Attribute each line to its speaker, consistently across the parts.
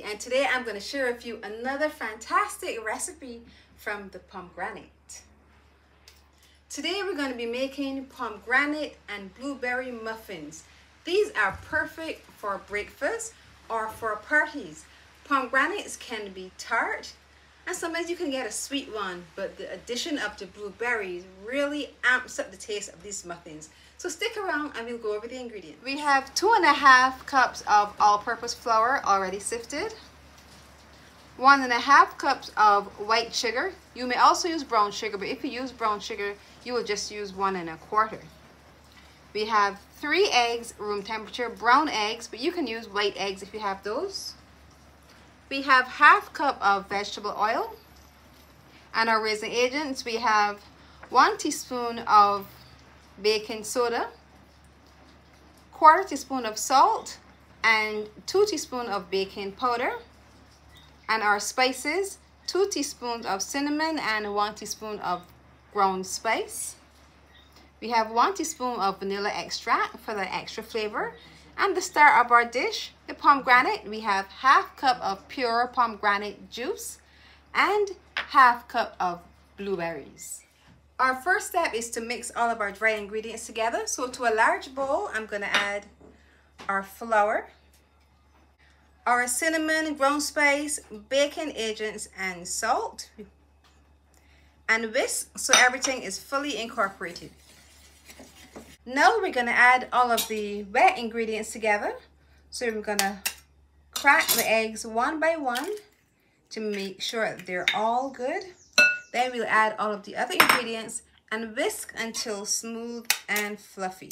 Speaker 1: and today I'm going to share with you another fantastic recipe from the pomegranate. Today we're going to be making pomegranate and blueberry muffins. These are perfect for breakfast or for parties. Pomegranates can be tart and sometimes you can get a sweet one, but the addition of the blueberries really amps up the taste of these muffins. So stick around and we'll go over the ingredients. We have 2½ cups of all-purpose flour already sifted, 1½ cups of white sugar. You may also use brown sugar, but if you use brown sugar, you will just use 1 1/4. We have 3 eggs, room temperature, brown eggs, but you can use white eggs if you have those. We have ½ cup of vegetable oil, and our raising agents, we have 1 teaspoon of baking soda, 1/4 teaspoon of salt, and 2 teaspoons of baking powder. And our spices, 2 teaspoons of cinnamon and 1 teaspoon of ground spice. We have 1 teaspoon of vanilla extract for the extra flavor. And the star of our dish, the pomegranate, we have ½ cup of pure pomegranate juice and ½ cup of blueberries. Our first step is to mix all of our dry ingredients together. So to a large bowl, I'm going to add our flour, our cinnamon, ground spice, baking agents, and salt, and whisk so everything is fully incorporated. Now we're going to add all of the wet ingredients together. So we're going to crack the eggs one by one to make sure they're all good. Then we'll add all of the other ingredients and whisk until smooth and fluffy.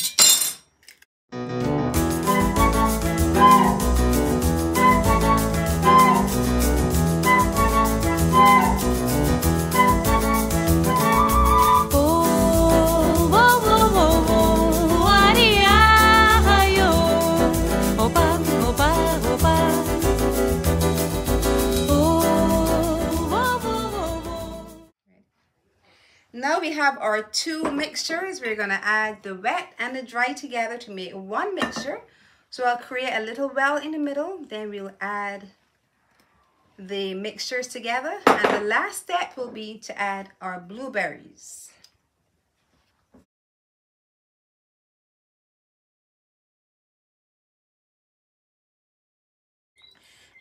Speaker 1: Now we have our 2 mixtures. We're going to add the wet and the dry together to make one mixture. So I'll create a little well in the middle. Then we'll add the mixtures together. And the last step will be to add our blueberries.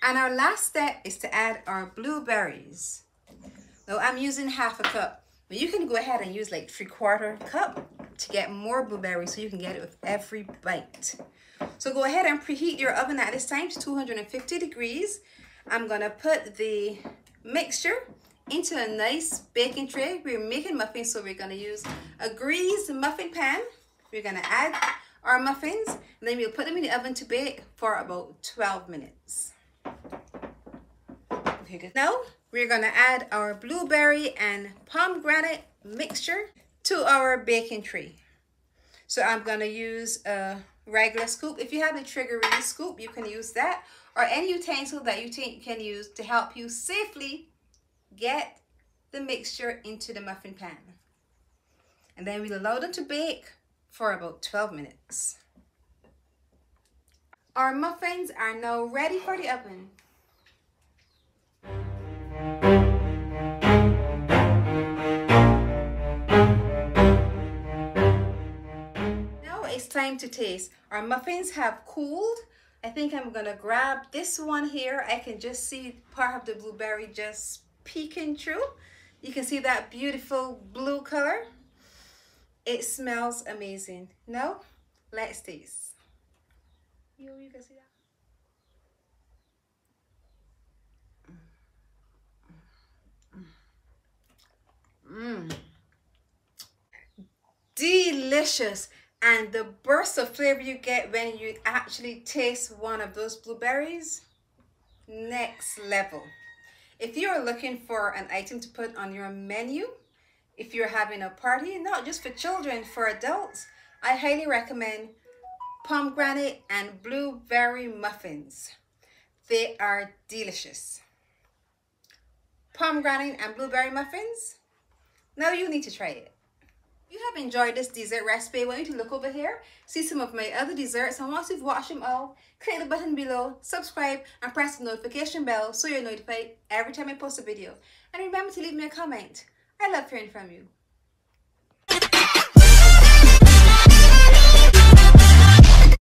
Speaker 1: And our last step is to add our blueberries. Now I'm using ½ cup. But you can go ahead and use like 3/4 cup to get more blueberries so you can get it with every bite. So go ahead and preheat your oven at this time to 250 degrees. I'm going to put the mixture into a nice baking tray. We're making muffins, so we're going to use a greased muffin pan. We're going to add our muffins, and then we'll put them in the oven to bake for about 12 minutes. Okay, good. Now, we're going to add our blueberry and pomegranate mixture to our baking tray. So I'm going to use a regular scoop. If you have a trigger-ready scoop, you can use that, or any utensil that you think you can use to help you safely get the mixture into the muffin pan. And then we'll allow them to bake for about 12 minutes. Our muffins are now ready for the oven. It's time to taste. Our muffins have cooled. I think I'm gonna grab this one here. I can just see part of the blueberry just peeking through. You can see that beautiful blue color. It smells amazing. Now let's taste. You can see that. Delicious. And the burst of flavor you get when you actually taste one of those blueberries, next level. If you're looking for an item to put on your menu, if you're having a party, not just for children, for adults, I highly recommend pomegranate and blueberry muffins. They are delicious. Pomegranate and blueberry muffins, now you need to try it. If you have enjoyed this dessert recipe, I want you to look over here, see some of my other desserts, and once you've watched them all, click the button below, subscribe, and press the notification bell so you're notified every time I post a video. And remember to leave me a comment. I love hearing from you.